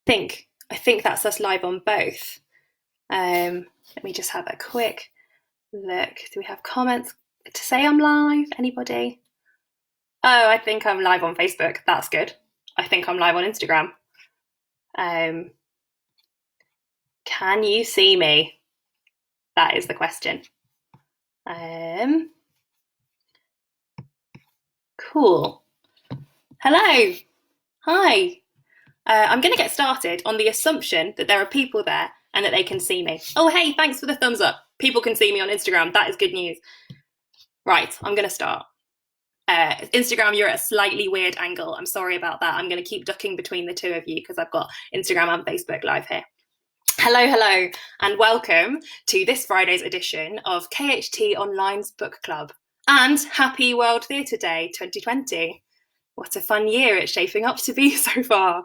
I think that's us live on both. Let me just have a quick look. Do we have comments to say I'm live? Anybody? Oh, I think I'm live on Facebook. That's good. I think I'm live on Instagram. Can you see me? That is the question. Cool. Hello. Hi. I'm going to get started on the assumption that there are people there and that they can see me. Oh, hey, thanks for the thumbs up. People can see me on Instagram. That is good news. Right, I'm going to start. Instagram, you're at a slightly weird angle. I'm sorry about that. I'm going to keep ducking between the two of you because I've got Instagram and Facebook live here. Hello, and welcome to this Friday's edition of KHT Online's Book Club. And happy World Theatre Day 2020. What a fun year it's shaping up to be so far.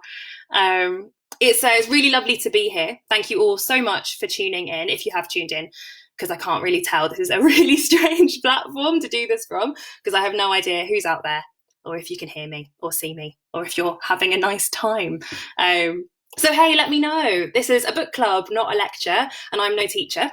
It's really lovely to be here. Thank you all so much for tuning in, if you have tuned in, because I can't really tell. This is a really strange platform to do this from, because I have no idea who's out there, or if you can hear me or see me, or if you're having a nice time. So hey, let me know. This is a book club, not a lecture, and I'm no teacher.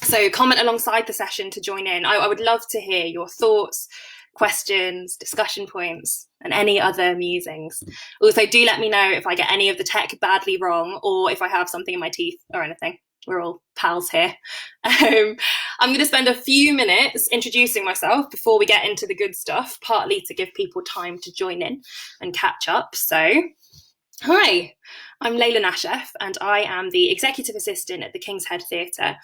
So comment alongside the session to join in. I would love to hear your thoughts, questions, discussion points, and any other musings. Also, do let me know if I get any of the tech badly wrong, or if I have something in my teeth or anything. We're all pals here. I'm going to spend a few minutes introducing myself before we get into the good stuff, partly to give people time to join in and catch up. So, hi, I'm Layla Nashef, and I am the Executive Assistant at the King's Head Theatre.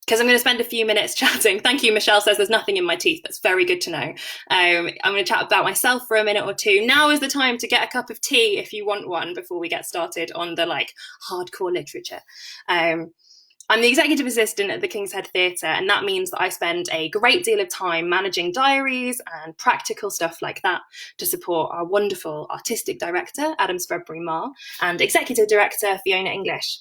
Because I'm going to spend a few minutes chatting. Thank you, Michelle says there's nothing in my teeth. That's very good to know. I'm going to chat about myself for a minute or two. Now is the time to get a cup of tea if you want one before we get started on the hardcore literature. I'm the Executive Assistant at the King's Head Theatre, and that means that I spend a great deal of time managing diaries and practical stuff like that to support our wonderful Artistic Director, Adam Spreadbury-Marr, and Executive Director, Fiona English.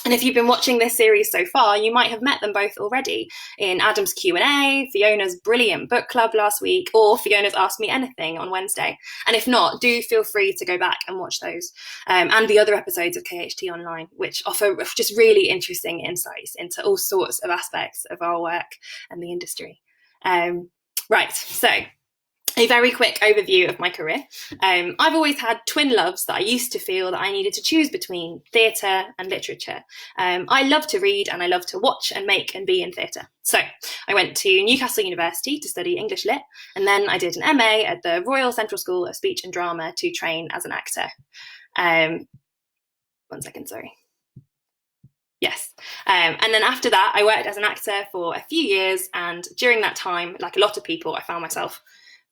And if you've been watching this series so far, you might have met them both already in Adam's Q&A, Fiona's brilliant book club last week, or Fiona's Ask Me Anything on Wednesday. And if not, do feel free to go back and watch those and the other episodes of KHT Online, which offer just really interesting insights into all sorts of aspects of our work and the industry. Right, so a very quick overview of my career. I've always had twin loves that I used to feel that I needed to choose between theatre and literature. I love to read and I love to watch and make and be in theatre. So I went to Newcastle University to study English Lit, and then I did an MA at the Royal Central School of Speech and Drama to train as an actor. 1 second, sorry. Yes. And then after that, I worked as an actor for a few years, and during that time, like a lot of people, I found myself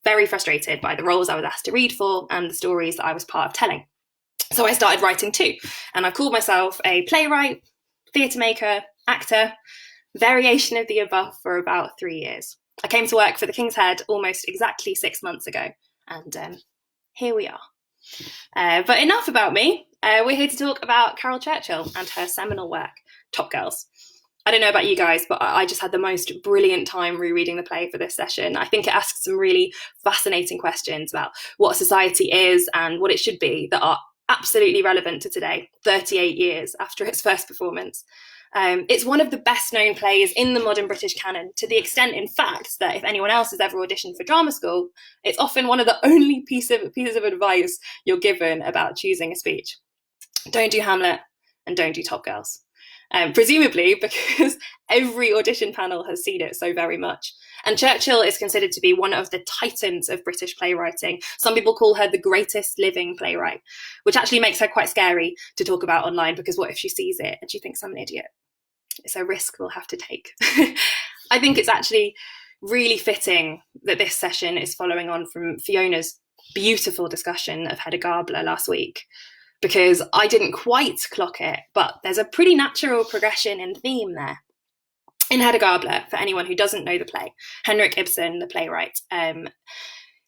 very frustrated by the roles I was asked to read for and the stories that I was part of telling. So I started writing too, and I've called myself a playwright, theatre maker, actor, variation of the above for about 3 years. I came to work for the King's Head almost exactly 6 months ago, and here we are. But enough about me. We're here to talk about Carol Churchill and her seminal work, Top Girls. I don't know about you guys, but I just had the most brilliant time rereading the play for this session. I think it asks some really fascinating questions about what society is and what it should be that are absolutely relevant to today, 38 years after its first performance. It's one of the best known plays in the modern British canon, to the extent, in fact, that if anyone else has ever auditioned for drama school, it's often one of the only pieces of advice you're given about choosing a speech. Don't do Hamlet and don't do Top Girls. Presumably because every audition panel has seen it so very much. And Churchill is considered to be one of the titans of British playwriting. Some people call her the greatest living playwright, which actually makes her quite scary to talk about online, because what if she sees it and she thinks I'm an idiot? It's a risk we'll have to take. I think it's actually really fitting that this session is following on from Fiona's beautiful discussion of Hedda Gabler last week, because I didn't quite clock it, but there's a pretty natural progression in theme there. In Hedda Gabler, for anyone who doesn't know the play, Henrik Ibsen, the playwright,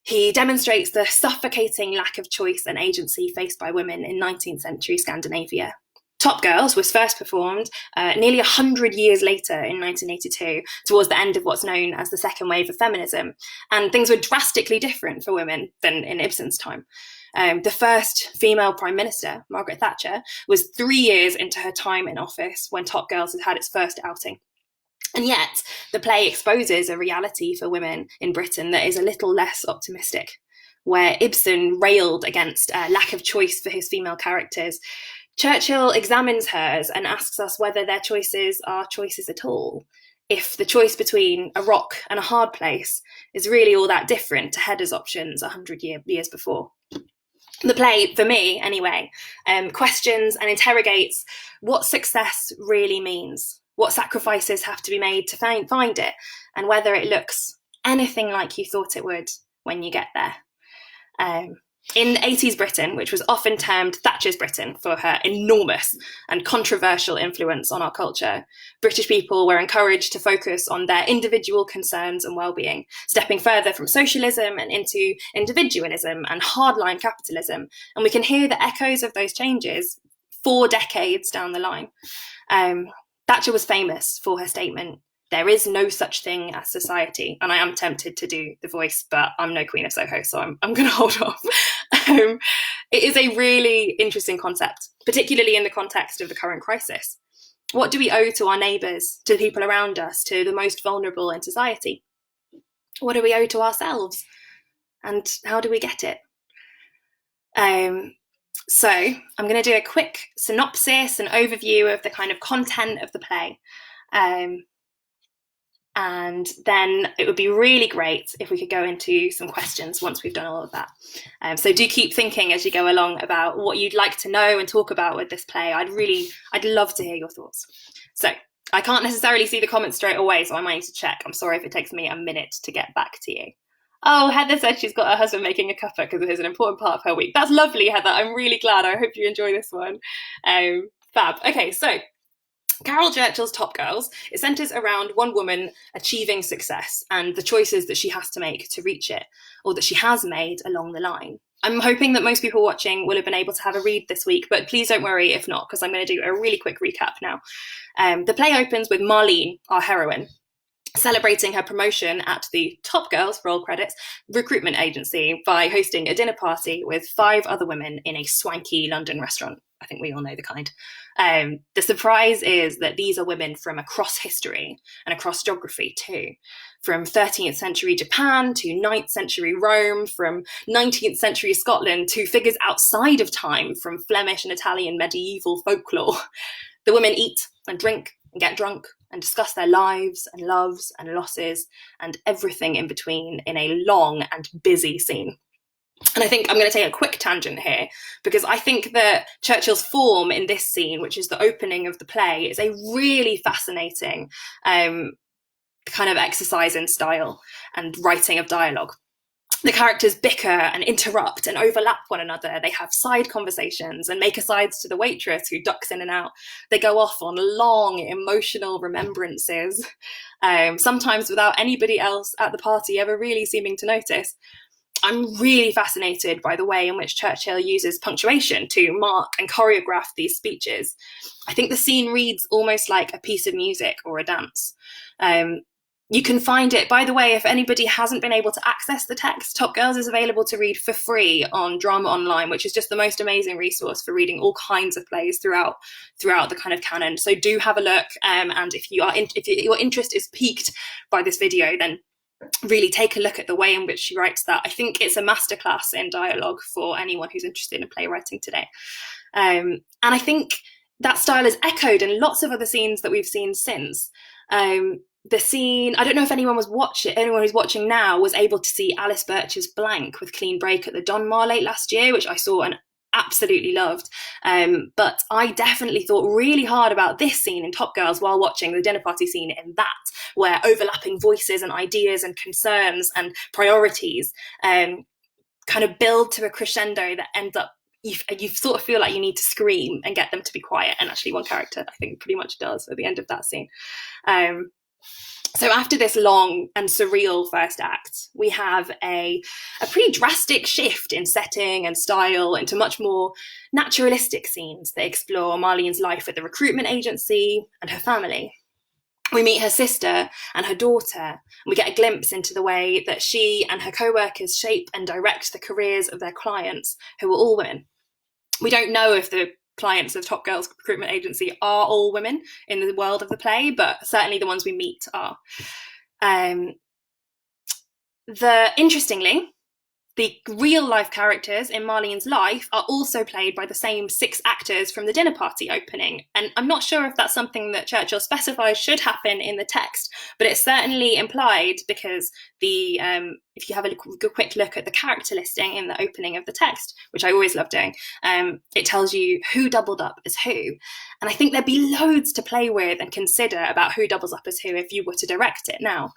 he demonstrates the suffocating lack of choice and agency faced by women in 19th century Scandinavia. Top Girls was first performed nearly 100 years later in 1982, towards the end of what's known as the second wave of feminism, and things were drastically different for women than in Ibsen's time. The first female Prime Minister, Margaret Thatcher, was 3 years into her time in office when Top Girls had its first outing. And yet, the play exposes a reality for women in Britain that is a little less optimistic. Where Ibsen railed against lack of choice for his female characters, Churchill examines hers and asks us whether their choices are choices at all. If the choice between a rock and a hard place is really all that different to Hedda's options 100 years before. The play, for me anyway, questions and interrogates what success really means, what sacrifices have to be made to find it, and whether it looks anything like you thought it would when you get there. In 80s Britain, which was often termed Thatcher's Britain for her enormous and controversial influence on our culture, British people were encouraged to focus on their individual concerns and well-being, stepping further from socialism and into individualism and hardline capitalism. And we can hear the echoes of those changes 4 decades down the line. Thatcher was famous for her statement, "There is no such thing as society." And I am tempted to do the voice, but I'm no Queen of Soho, so I'm going to hold off. It is a really interesting concept, particularly in the context of the current crisis. What do we owe to our neighbours, to the people around us, to the most vulnerable in society? What do we owe to ourselves? And how do we get it? So I'm going to do a quick synopsis, an overview of the kind of content of the play. And then it would be really great if we could go into some questions once we've done all of that. So do keep thinking as you go along about what you'd like to know and talk about with this play. I'd love to hear your thoughts. So I can't necessarily see the comments straight away, so I might need to check. I'm sorry if it takes me a minute to get back to you. Oh, Heather said she's got her husband making a cuppa because it is an important part of her week. That's lovely, Heather. I'm really glad. I hope you enjoy this one. Fab. Okay, so Carol Churchill's Top Girls, it centres around one woman achieving success and the choices that she has to make to reach it, or that she has made along the line. I'm hoping that most people watching will have been able to have a read this week, but please don't worry if not, because I'm going to do a really quick recap now. The play opens with Marlene, our heroine, celebrating her promotion at the Top Girls, roll credits, recruitment agency by hosting a dinner party with 5 other women in a swanky London restaurant. I think we all know the kind. The surprise is that these are women from across history and across geography too. From 13th century Japan to 9th century Rome, from 19th century Scotland to figures outside of time, from Flemish and Italian medieval folklore. The women eat and drink and get drunk and discuss their lives and loves and losses and everything in between in a long and busy scene. And I think I'm going to take a quick tangent here, because I think that Churchill's form in this scene, which is the opening of the play, is a really fascinating kind of exercise in style and writing of dialogue. The characters bicker and interrupt and overlap one another. They have side conversations and make asides to the waitress who ducks in and out. They go off on long, emotional remembrances, sometimes without anybody else at the party ever really seeming to notice. I'm really fascinated by the way in which Churchill uses punctuation to mark and choreograph these speeches. I think the scene reads almost like a piece of music or a dance. You can find it, by the way, if anybody hasn't been able to access the text, Top Girls is available to read for free on Drama Online, which is just the most amazing resource for reading all kinds of plays throughout the kind of canon. So do have a look, and if your interest is piqued by this video, then really take a look at the way in which she writes that. I think it's a masterclass in dialogue for anyone who's interested in playwriting today. And I think that style is echoed in lots of other scenes that we've seen since. The scene, I don't know if anyone who's watching now was able to see Alice Birch's Blank with Clean Break at the Donmar late last year, which I saw and absolutely loved. But I definitely thought really hard about this scene in Top Girls while watching the dinner party scene in that, where overlapping voices and ideas and concerns and priorities kind of build to a crescendo that ends up you sort of feel like you need to scream and get them to be quiet. And actually one character I think pretty much does at the end of that scene. So after this long and surreal first act, we have a pretty drastic shift in setting and style into much more naturalistic scenes that explore Marlene's life at the recruitment agency and her family. We meet her sister and her daughter, and we get a glimpse into the way that she and her co-workers shape and direct the careers of their clients, who are all women. We don't know if the clients of Top Girls recruitment agency are all women in the world of the play, but certainly the ones we meet are. Interestingly, the real life characters in Marlene's life are also played by the same 6 actors from the dinner party opening. And I'm not sure if that's something that Churchill specifies should happen in the text, but it's certainly implied, because if you have a quick look at the character listing in the opening of the text, which I always love doing, it tells you who doubled up as who. And I think there'd be loads to play with and consider about who doubles up as who if you were to direct it now.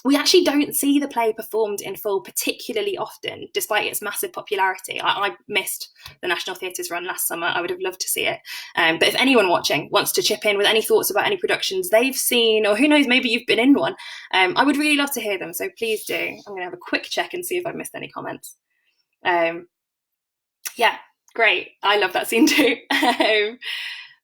We actually don't see the play performed in full particularly often, despite its massive popularity. I missed the National Theatre's run last summer. I would have loved to see it. But if anyone watching wants to chip in with any thoughts about any productions they've seen, or who knows, maybe you've been in one, I would really love to hear them. So please do. I'm going to have a quick check and see if I've missed any comments. Yeah, great. I love that scene too.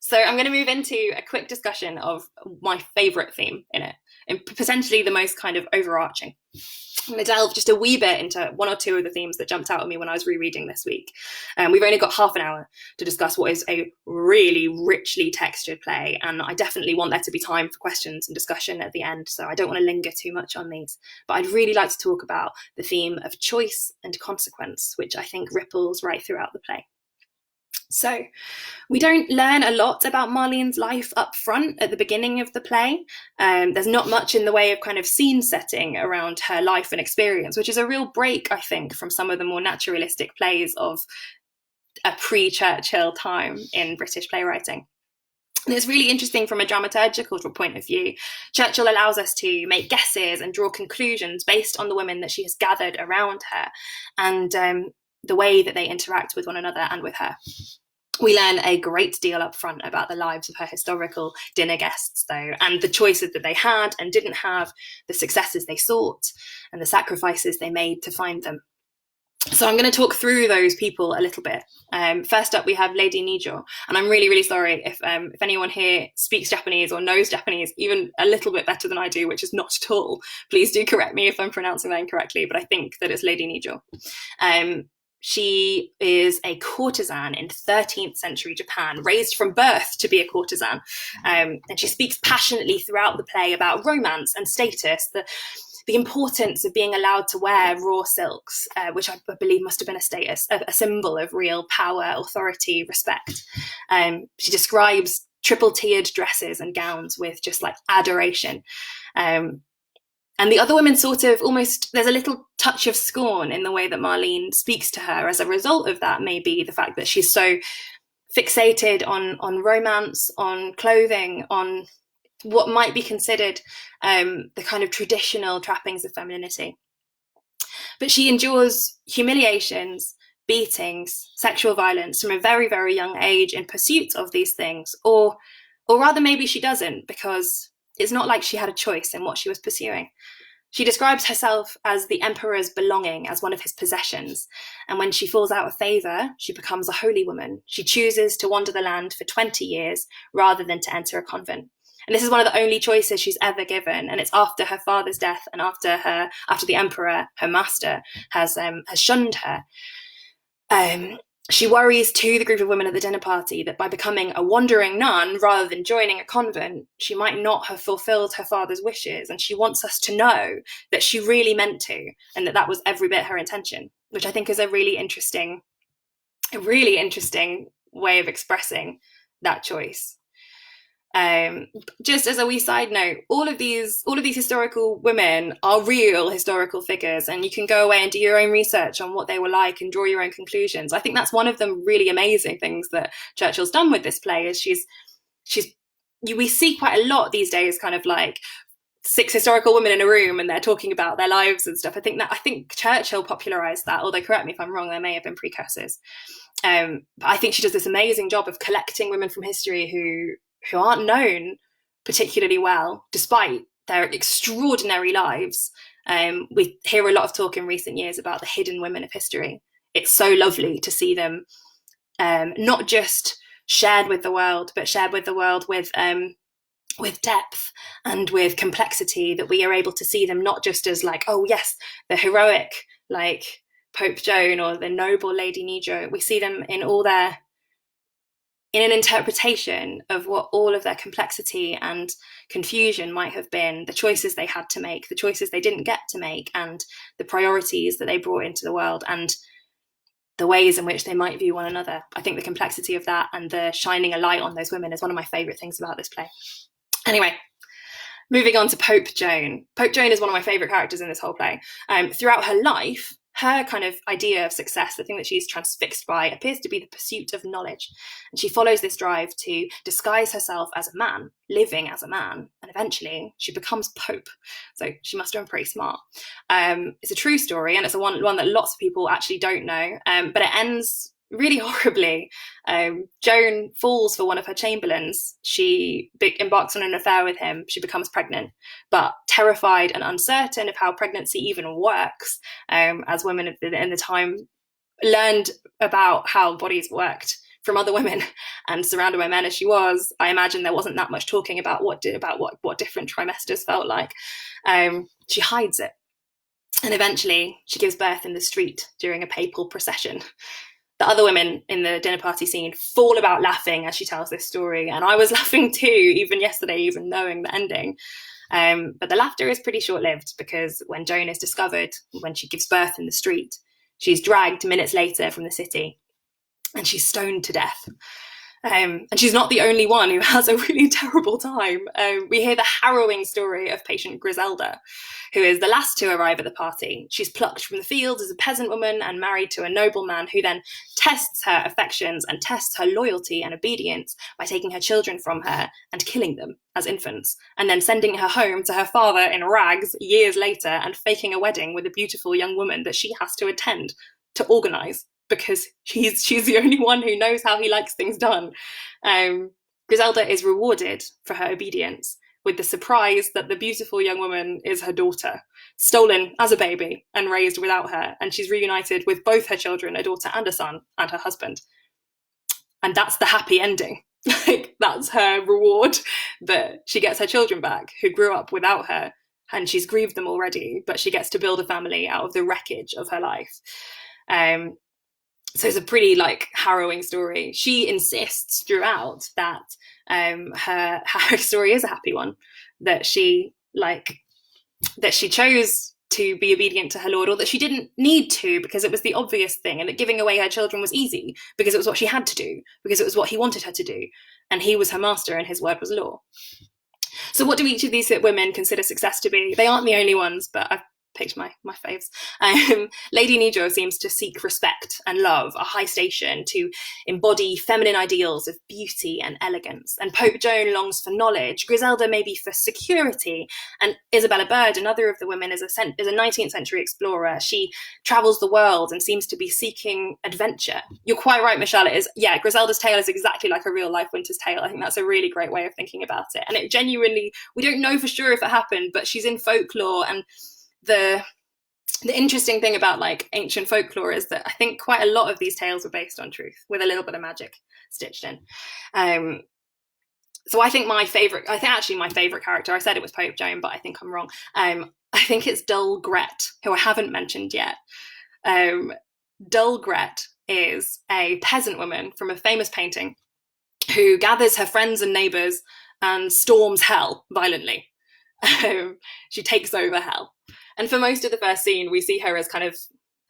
So I'm going to move into a quick discussion of my favourite theme in it, and potentially the most kind of overarching. I'm going to delve just a wee bit into 1 or 2 of the themes that jumped out at me when I was rereading this week. We've only got half an hour to discuss what is a really richly textured play, and I definitely want there to be time for questions and discussion at the end, so I don't want to linger too much on these. But I'd really like to talk about the theme of choice and consequence, which I think ripples right throughout the play. So we don't learn a lot about Marlene's life up front at the beginning of the play. There's not much in the way of kind of scene setting around her life and experience, which is a real break, I think, from some of the more naturalistic plays of a pre-Churchill time in British playwriting. And it's really interesting from a dramaturgical point of view. Churchill allows us to make guesses and draw conclusions based on the women that she has gathered around her, and the way that they interact with one another and with her. We learn a great deal up front about the lives of her historical dinner guests, though, and the choices that they had and didn't have, the successes they sought, and the sacrifices they made to find them. So I'm going to talk through those people a little bit. First up, we have Lady Nijo, and I'm really, really sorry if anyone here speaks Japanese or knows Japanese even a little bit better than I do, which is not at all. Please do correct me if I'm pronouncing that incorrectly, but I think that it's Lady Nijo. She is a courtesan in 13th century Japan, raised from birth to be a courtesan. And she speaks passionately throughout the play about romance and status, the importance of being allowed to wear raw silks, which I believe must have been a symbol of real power, authority, respect. She describes triple-tiered dresses and gowns with just like adoration. And the other women sort of almost, there's a little touch of scorn in the way that Marlene speaks to her as a result of that, maybe the fact that she's so fixated on romance, on clothing, on what might be considered the kind of traditional trappings of femininity. But she endures humiliations, beatings, sexual violence from a very, very young age in pursuit of these things, or rather maybe she doesn't, because it's not like she had a choice in what she was pursuing. She describes herself as the emperor's belonging, as one of his possessions. And when she falls out of favour, she becomes a holy woman. She chooses to wander the land for 20 years rather than to enter a convent. And this is one of the only choices she's ever given. And it's after her father's death and after the emperor, her master, has shunned her. She worries to the group of women at the dinner party that by becoming a wandering nun rather than joining a convent, she might not have fulfilled her father's wishes. And she wants us to know that she really meant to, and that was every bit her intention, which I think is a really interesting way of expressing that choice. Just as a wee side note, all of these historical women are real historical figures, and you can go away and do your own research on what they were like and draw your own conclusions. I think that's one of the really amazing things that Churchill's done with this play, is we see quite a lot these days, kind of like 6 historical women in a room and they're talking about their lives and stuff. I think Churchill popularized that, although correct me if I'm wrong, there may have been precursors. But I think she does this amazing job of collecting women from history who aren't known particularly well, despite their extraordinary lives. We hear a lot of talk in recent years about the hidden women of history. It's so lovely to see them not just shared with the world, but shared with the world with with depth and with complexity, that we are able to see them not just as like, oh yes, the heroic, like Pope Joan, or the noble Lady Nijo. We see them in all their, in an interpretation of what all of their complexity and confusion might have been, the choices they had to make, the choices they didn't get to make, and the priorities that they brought into the world, and the ways in which they might view one another. I think the complexity of that and the shining a light on those women is one of my favourite things about this play. Anyway, moving on to Pope Joan. Pope Joan is one of my favourite characters in this whole play. Throughout her life, her kind of idea of success, the thing that she's transfixed by, appears to be the pursuit of knowledge. And she follows this drive to disguise herself as a man, living as a man, and eventually she becomes Pope. So she must have been pretty smart. It's a true story, and it's one that lots of people actually don't know, but it ends really horribly. Joan falls for one of her chamberlains. She embarks on an affair with him. She becomes pregnant, but terrified and uncertain of how pregnancy even works, as women in the time learned about how bodies worked from other women, and surrounded by men as she was, I imagine there wasn't that much talking about what different trimesters felt like. She hides it, and eventually she gives birth in the street during a papal procession. The other women in the dinner party scene fall about laughing as she tells this story, and I was laughing too, even yesterday, even knowing the ending. But the laughter is pretty short-lived, because when Joan is discovered, when she gives birth in the street, she's dragged minutes later from the city, and she's stoned to death. And she's not the only one who has a really terrible time. We hear the harrowing story of patient Griselda, who is the last to arrive at the party. She's plucked from the fields as a peasant woman and married to a nobleman, who then tests her affections and tests her loyalty and obedience by taking her children from her and killing them as infants, and then sending her home to her father in rags years later, and faking a wedding with a beautiful young woman that she has to attend to organise, because she's the only one who knows how he likes things done. Griselda is rewarded for her obedience with the surprise that the beautiful young woman is her daughter, stolen as a baby and raised without her, and she's reunited with both her children, a daughter and a son, and her husband. And that's the happy ending. Like, that's her reward, that she gets her children back who grew up without her, and she's grieved them already, but she gets to build a family out of the wreckage of her life. So it's a pretty harrowing story. She insists throughout that her story is a happy one, that she chose to be obedient to her lord, or that she didn't need to because it was the obvious thing, and that giving away her children was easy because it was what she had to do, because it was what he wanted her to do, and he was her master and his word was law. So what do each of these women consider success to be? They aren't the only ones, but I've picked my faves. Lady Nijo seems to seek respect and love, a high station, to embody feminine ideals of beauty and elegance. And Pope Joan longs for knowledge, Griselda maybe for security, and Isabella Bird, another of the women, is a 19th century explorer. She travels the world and seems to be seeking adventure. You're quite right, Michelle. Griselda's tale is exactly like a real life Winter's Tale. I think that's a really great way of thinking about it. And it genuinely, we don't know for sure if it happened, but she's in folklore, and the interesting thing about ancient folklore is that I think quite a lot of these tales were based on truth with a little bit of magic stitched in. So I think my favorite character, I said it was Pope Joan, but I think I'm wrong. I think it's Dull Gret, who I haven't mentioned yet. Dull Gret is a peasant woman from a famous painting who gathers her friends and neighbours and storms hell violently. She takes over hell. And for most of the first scene, we see her as kind of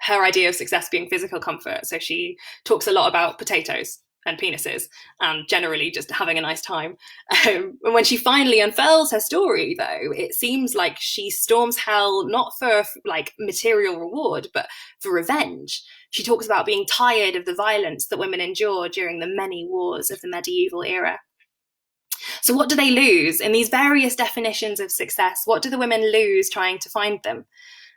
her idea of success being physical comfort. So she talks a lot about potatoes and penises and generally just having a nice time. And when she finally unfurls her story, though, it seems like she storms hell not for material reward, but for revenge. She talks about being tired of the violence that women endure during the many wars of the medieval era. So what do they lose in these various definitions of success? What do the women lose trying to find them?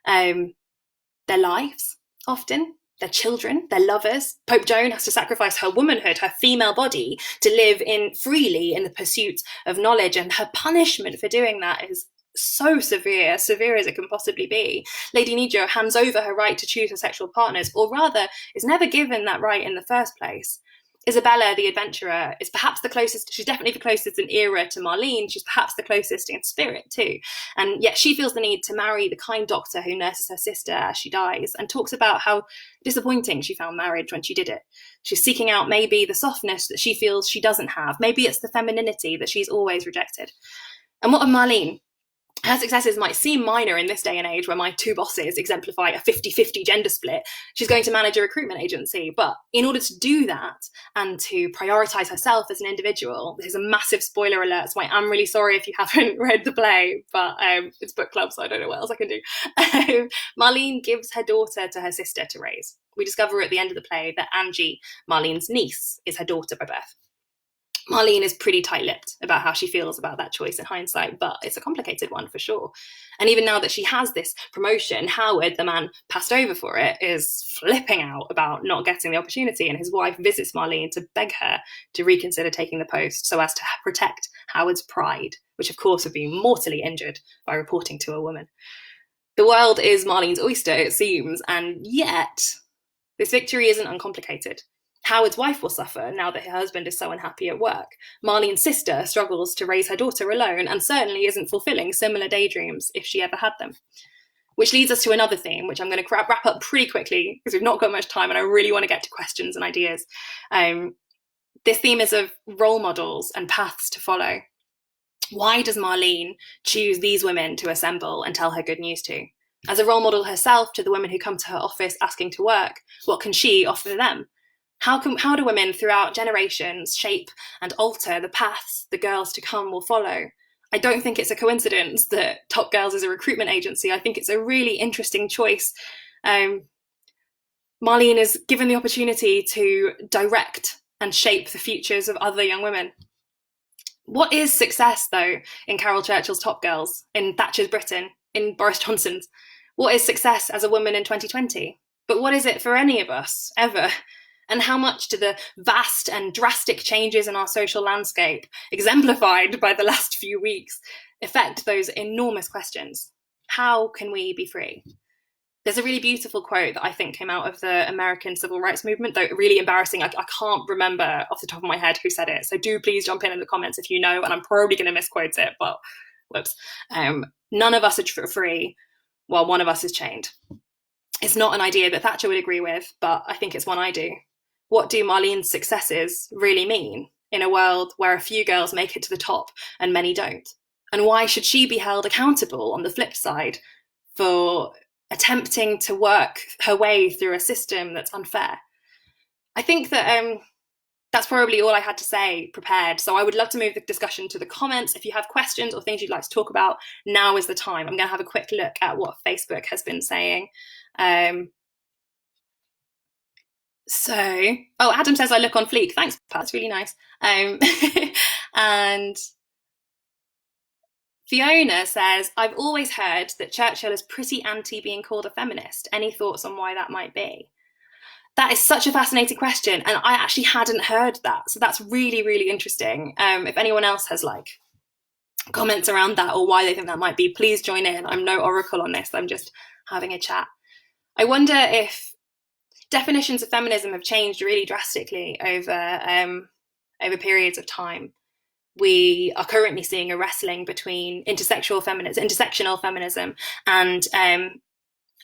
Their lives, often, their children, their lovers. Pope Joan has to sacrifice her womanhood, her female body, to live freely in the pursuit of knowledge, and her punishment for doing that is so severe as it can possibly be. Lady Nijo hands over her right to choose her sexual partners, or rather is never given that right in the first place. Isabella the Adventurer is perhaps the closest, she's definitely the closest in era to Marlene, she's perhaps the closest in spirit too. And yet she feels the need to marry the kind doctor who nurses her sister as she dies, and talks about how disappointing she found marriage when she did it. She's seeking out maybe the softness that she feels she doesn't have. Maybe it's the femininity that she's always rejected. And what of Marlene? Her successes might seem minor in this day and age where my two bosses exemplify a 50-50 gender split. She's going to manage a recruitment agency. But in order to do that and to prioritise herself as an individual, there's a massive spoiler alert, so I am really sorry if you haven't read the play, but it's book club, so I don't know what else I can do. Marlene gives her daughter to her sister to raise. We discover at the end of the play that Angie, Marlene's niece, is her daughter by birth. Marlene is pretty tight-lipped about how she feels about that choice in hindsight, but it's a complicated one for sure. And even now that she has this promotion, Howard, the man passed over for it, is flipping out about not getting the opportunity, and his wife visits Marlene to beg her to reconsider taking the post so as to protect Howard's pride, which of course would be mortally injured by reporting to a woman. The world is Marlene's oyster, it seems, and yet this victory isn't uncomplicated. Howard's wife will suffer now that her husband is so unhappy at work. Marlene's sister struggles to raise her daughter alone and certainly isn't fulfilling similar daydreams if she ever had them. Which leads us to another theme, which I'm going to wrap up pretty quickly because we've not got much time and I really want to get to questions and ideas. This theme is of role models and paths to follow. Why does Marlene choose these women to assemble and tell her good news to? As a role model herself to the women who come to her office asking to work, what can she offer them? How do women throughout generations shape and alter the paths the girls to come will follow? I don't think it's a coincidence that Top Girls is a recruitment agency. I think it's a really interesting choice. Marlene is given the opportunity to direct and shape the futures of other young women. What is success, though, in Carol Churchill's Top Girls, in Thatcher's Britain, in Boris Johnson's? What is success as a woman in 2020? But what is it for any of us, ever? And how much do the vast and drastic changes in our social landscape, exemplified by the last few weeks, affect those enormous questions? How can we be free? There's a really beautiful quote that I think came out of the American civil rights movement, though really embarrassing. I can't remember off the top of my head who said it. So do please jump in the comments if you know, and I'm probably going to misquote it, but whoops. None of us are free while one of us is chained. It's not an idea that Thatcher would agree with, but I think it's one I do. What do Marlene's successes really mean in a world where a few girls make it to the top and many don't? And why should she be held accountable on the flip side for attempting to work her way through a system that's unfair? I think that that's probably all I had to say prepared. So I would love to move the discussion to the comments. If you have questions or things you'd like to talk about, now is the time. I'm going to have a quick look at what Facebook has been saying. Adam says I look on fleek. Thanks, Pat. That's really nice. And Fiona says, I've always heard that Churchill is pretty anti being called a feminist. Any thoughts on why that might be? That is such a fascinating question, and I actually hadn't heard that. So that's really, really interesting. If anyone else has comments around that or why they think that might be, please join in. I'm no oracle on this. I'm just having a chat. I wonder if definitions of feminism have changed really drastically over periods of time. We are currently seeing a wrestling between intersectional feminism and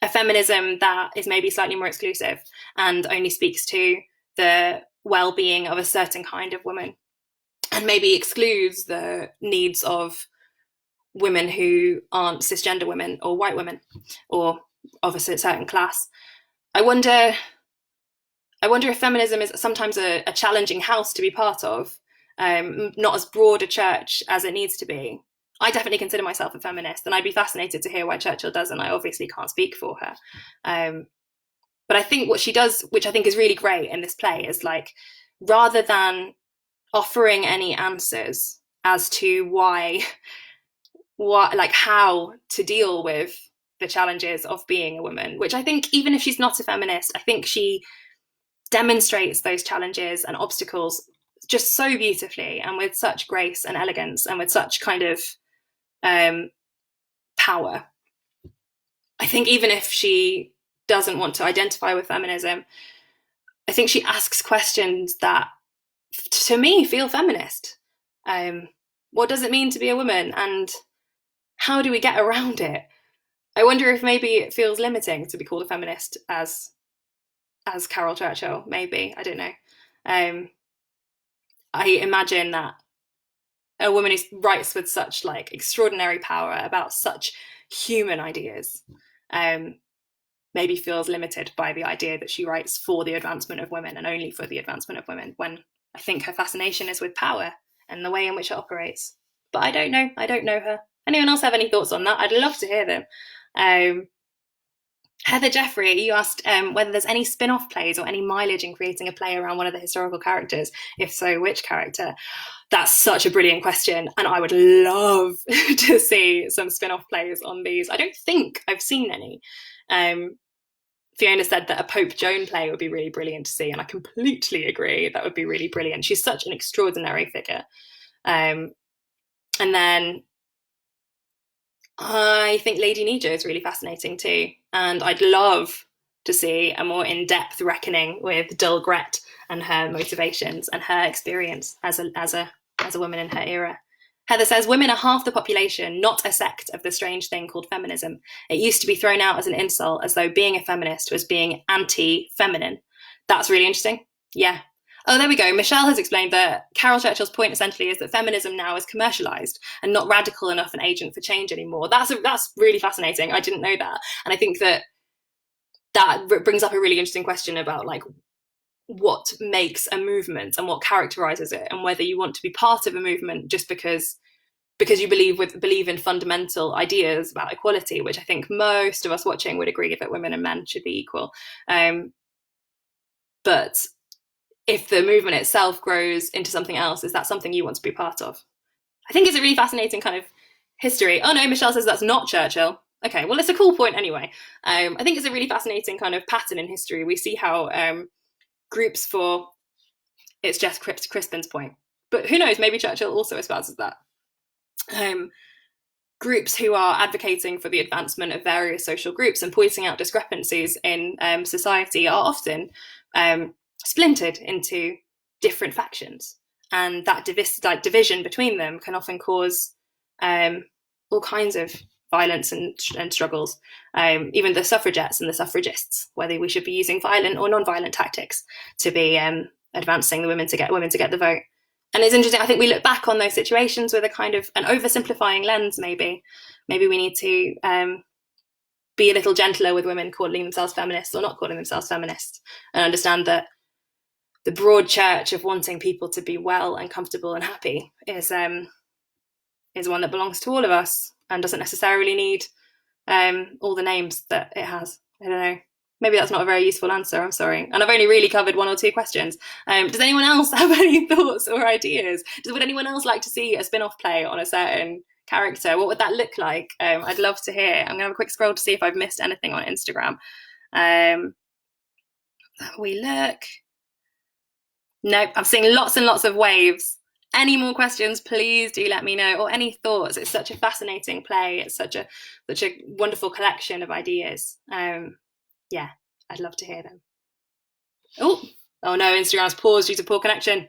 a feminism that is maybe slightly more exclusive and only speaks to the well-being of a certain kind of woman and maybe excludes the needs of women who aren't cisgender women or white women or of a certain class. I wonder if feminism is sometimes a challenging house to be part of, not as broad a church as it needs to be. I definitely consider myself a feminist, and I'd be fascinated to hear why Churchill doesn't. I obviously can't speak for her. But I think what she does, which I think is really great in this play, is rather than offering any answers as to how to deal with the challenges of being a woman, which I think even if she's not a feminist, I think she demonstrates those challenges and obstacles just so beautifully and with such grace and elegance and with such kind of power. I think even if she doesn't want to identify with feminism, I think she asks questions that to me, feel feminist. What does it mean to be a woman, and how do we get around it? I wonder if maybe it feels limiting to be called a feminist as Carol Churchill. Maybe, I don't know. I imagine that a woman who writes with such like extraordinary power about such human ideas maybe feels limited by the idea that she writes for the advancement of women and only for the advancement of women, when I think her fascination is with power and the way in which it operates. But I don't know her. Anyone else have any thoughts on that? I'd love to hear them. Heather Jeffrey, you asked whether there's any spin-off plays or any mileage in creating a play around one of the historical characters. If so, which character? That's such a brilliant question, and I would love to see some spin-off plays on these. I don't think I've seen any. Fiona said that a Pope Joan play would be really brilliant to see, and I completely agree. That would be really brilliant. She's such an extraordinary figure. And then I think Lady Nijo is really fascinating too, and I'd love to see a more in-depth reckoning with Dull Gret and her motivations and her experience as a woman in her era. Heather says, women are half the population, not a sect of the strange thing called feminism. It used to be thrown out as an insult, as though being a feminist was being anti-feminine. That's really interesting. Yeah. Oh, there we go. Michelle has explained that Carol Churchill's point essentially is that feminism now is commercialised and not radical enough an agent for change anymore. That's really fascinating. I didn't know that. And I think that brings up a really interesting question about like what makes a movement and what characterizes it, and whether you want to be part of a movement just because you believe in fundamental ideas about equality, which I think most of us watching would agree that women and men should be equal. But if the movement itself grows into something else, is that something you want to be part of? I think it's a really fascinating kind of history. Oh no, Michelle says that's not Churchill. Okay, well, it's a cool point anyway. I think it's a really fascinating kind of pattern in history. We see how groups for, it's Jess Crispin's point, but who knows, maybe Churchill also espouses that. Groups who are advocating for the advancement of various social groups and pointing out discrepancies in society are often splintered into different factions, and that division between them can often cause all kinds of violence and struggles. Even the suffragettes and the suffragists, whether we should be using violent or non-violent tactics to be advancing the women to get the vote. And it's interesting, I think we look back on those situations with a kind of an oversimplifying lens, maybe. Maybe we need to be a little gentler with women calling themselves feminists or not calling themselves feminists, and understand that the broad church of wanting people to be well and comfortable and happy is one that belongs to all of us and doesn't necessarily need all the names that it has. I don't know. Maybe that's not a very useful answer, I'm sorry. And I've only really covered one or two questions. Does anyone else have any thoughts or ideas? Would anyone else like to see a spin-off play on a certain character? What would that look like? I'd love to hear. I'm going to have a quick scroll to see if I've missed anything on Instagram. We look. Nope, I'm seeing lots and lots of waves. Any more questions, please do let me know, or any thoughts. It's such a fascinating play. It's such a wonderful collection of ideas. Yeah, I'd love to hear them. Oh no, Instagram's paused due to poor connection.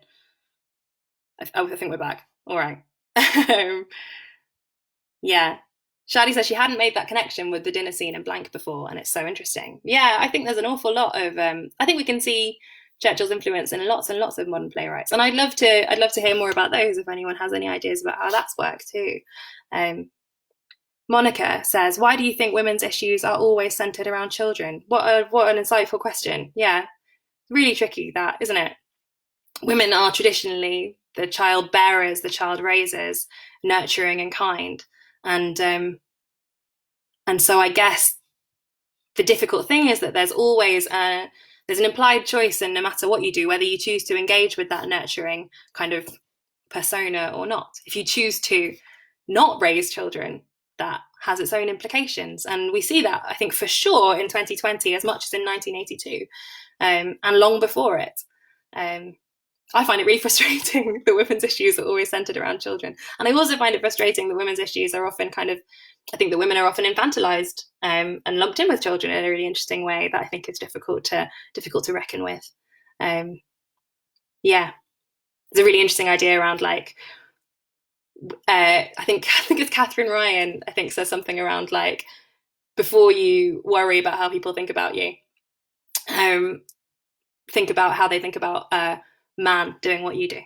I think we're back. All right. Yeah. Shadi says she hadn't made that connection with the dinner scene in Blank before, and it's so interesting. Yeah, I think there's an awful lot of. I think we can see Churchill's influence in lots and lots of modern playwrights, and I'd love to hear more about those if anyone has any ideas about how that's worked too. Monica says, why do you think women's issues are always centered around children? What an insightful question. Yeah, really tricky, that, isn't it? Women are traditionally the child bearers, the child raisers, nurturing and kind. And so I guess the difficult thing is that there's always there's an implied choice, and no matter what you do, whether you choose to engage with that nurturing kind of persona or not. If you choose to not raise children, that has its own implications. And we see that, I think, for sure in 2020 as much as in 1982, and long before it. I find it really frustrating that women's issues are always centered around children. And I also find it frustrating that women's issues are often I think that women are often infantilized and lumped in with children in a really interesting way that I think is difficult to reckon with. Yeah. there's a really interesting idea around like, I think it's Catherine Ryan, I think, says something around like, before you worry about how people think about you, think about how they think about a man doing what you do,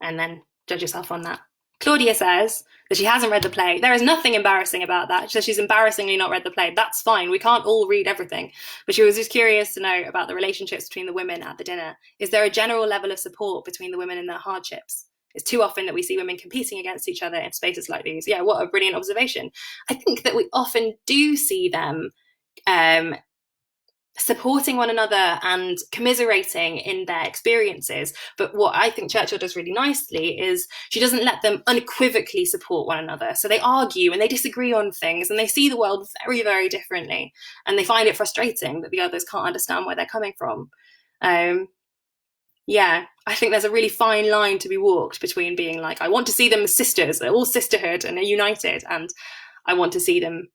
and then judge yourself on that. Claudia says that she hasn't read the play. There is nothing embarrassing about that. She says she's embarrassingly not read the play. That's fine. We can't all read everything. But she was just curious to know about the relationships between the women at the dinner. Is there a general level of support between the women and their hardships? It's too often that we see women competing against each other in spaces like these. Yeah, what a brilliant observation. I think that we often do see them supporting one another and commiserating in their experiences. But what I think Churchill does really nicely is she doesn't let them unequivocally support one another. So they argue and they disagree on things, and they see the world very, very differently. And they find it frustrating that the others can't understand where they're coming from. Yeah, I think there's a really fine line to be walked between being like, I want to see them as sisters, they're all sisterhood and are united, and I want to see them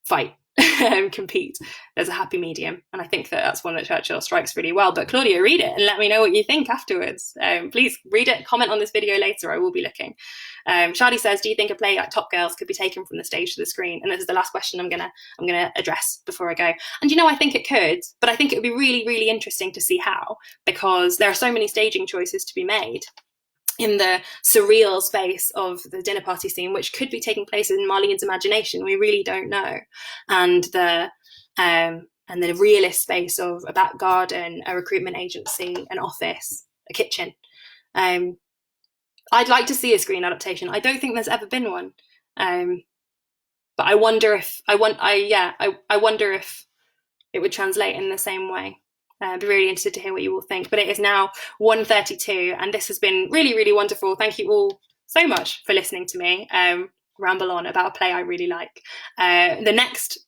fight and compete. There's a happy medium, and I think that that's one that Churchill strikes really well. But Claudia, read it and let me know what you think afterwards. Please read it, comment on this video later, I will be looking. Shadi says, do you think a play like Top Girls could be taken from the stage to the screen? And this is the last question I'm gonna address before I go. And I think it could, but I think it would be really, really interesting to see how, because there are so many staging choices to be made in the surreal space of the dinner party scene, which could be taking place in Marlene's imagination. We really don't know. And the realist space of a back garden, a recruitment agency, an office, a kitchen. I'd like to see a screen adaptation. I don't think there's ever been one. But I wonder if I wonder if it would translate in the same way. I'd be really interested to hear what you all think. But it is now 1:32, and this has been really, really wonderful. Thank you all so much for listening to me ramble on about a play I really like. The next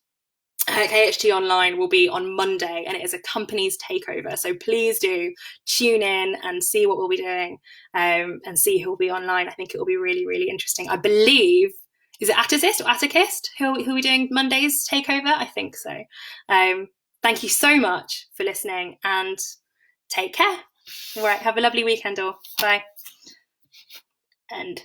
KHT Online will be on Monday, and it is a company's takeover. So please do tune in and see what we'll be doing, and see who will be online. I think it will be really, really interesting. I believe, is it Atticist or Atticist who are we doing Monday's takeover? I think so. Thank you so much for listening, and take care. All right, have a lovely weekend all. Bye. End.